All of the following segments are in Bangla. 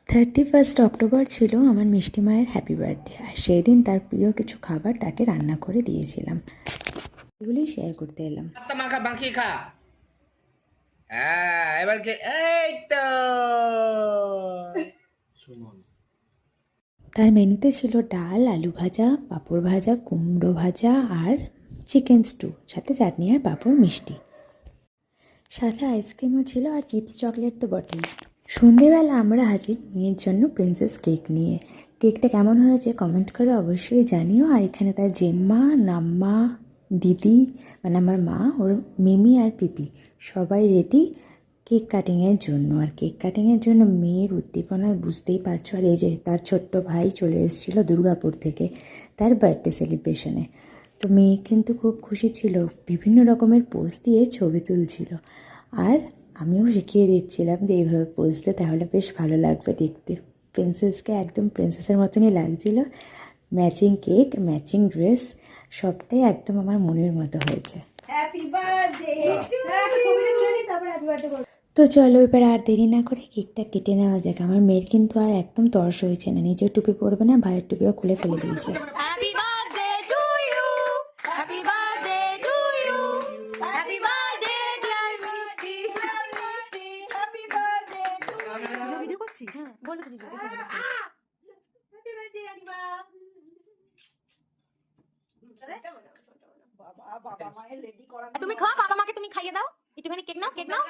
31 অক্টোবর ছিল আমার মিষ্টি মায়ের হ্যাপি বার্থডে, আর সেই দিন তার প্রিয় কিছু খাবার তাকে রান্না করে দিয়েছিলাম। এগুলি শেয়ার করতে এলাম। মাখা মাখিয়ে খা। হ্যাঁ, এবার কে? এই তো সুমন। তার মেনুতে ছিল ডাল, আলু ভাজা, পাঁপড় ভাজা, কুমড়ো ভাজা আর চিকেন স্টু, সাথে চাটনি আর পাঁপড়, মিষ্টি, সাথে আইসক্রিমও ছিল আর চিপস চকলেট তো বটেই। সন্ধেবেলা আমরা হাজির মেয়ের জন্য প্রিন্সেস কেক নিয়ে। কেকটা কেমন হয়েছে কমেন্ট করে অবশ্যই জানিও। আর এখানে তার জেম্মা, নাম্মা, দিদি মানে আমার মা, ওর মিমি আর পিপি সবাই রেডি কেক কাটিংয়ের জন্য। আর কেক কাটিংয়ের জন্য মেয়ের উদ্দীপনা বুঝতেই পারছো। আর এই যে তার ছোট্ট ভাই চলে এসেছিলো দুর্গাপুর থেকে তার বার্থডে সেলিব্রেশনে। তো মেয়ে কিন্তু খুব খুশি ছিল, বিভিন্ন রকমের পোজ দিয়ে ছবি তুলছিল। আর আমিও শিখিয়ে দিচ্ছিলাম যে এইভাবে পোজ দে, তাহলে বেশ ভালো লাগবে দেখতে। প্রিন্সেসকে একদম প্রিন্সেসের মতনই লাগছিল। ম্যাচিং কেক, ম্যাচিং ড্রেস, সবটাই একদম আমার মনের মতো হয়েছে। তো চলো এবার আর দেরি না করে কেকটা কেটে নেওয়া যাক। আমার মেয়ের কিন্তু আর একদম তর্স হয়েছে না, নিজের টুপি পরবে না, ভাইয়ের টুপিও খুলে ফেলে দিয়েছে। Happy birthday to you. Happy birthday to you. Happy birthday dear Mishti. Happy birthday to you. Video করছিস? হ্যাঁ, বলো তো দিদি। Happy birthday আনিবা। বাবা বাবা মায়ের রেডি করা। তুমি খাও, বাবা মাকে তুমি খাইয়ে দাও। একটুখানি কেক নাও, কেক নাও।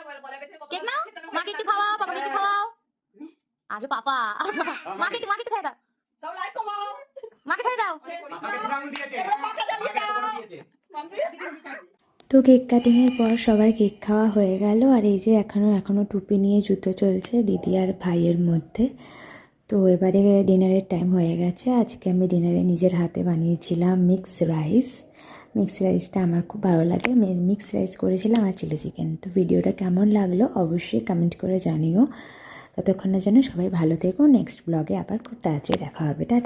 কেক নাও। মাকে একটু খাওয়াও, বাবাকে একটু খাওয়াও। আগে পাপা। মাকে একটু খাইয়ে দাও। সব লাইক কমাও। মাকে খাইয়ে দাও। মাকে জ্বালিয়ে দাও। মাম্মি তো কেক কাটিংয়ের পর সবার কেক খাওয়া হয়ে গেল। আর এই যে এখনও টুপি নিয়ে যুদ্ধ চলছে দিদি আর ভাইয়ের মধ্যে। তো এবারে ডিনারের টাইম হয়ে গেছে। আজকে আমি ডিনারে নিজের হাতে বানিয়েছিলাম মিক্স রাইস। মিক্স রাইসটা আমার খুব ভালো লাগে। মিক্স রাইস করেছিলাম আর চিলি চিকেন। তো ভিডিওটা কেমন লাগলো অবশ্যই কমেন্ট করে জানিও। ততক্ষণের জন্য সবাই ভালো থেকো। নেক্সট ব্লগে আবার খুব তাড়াতাড়ি দেখা হবে। টাটা।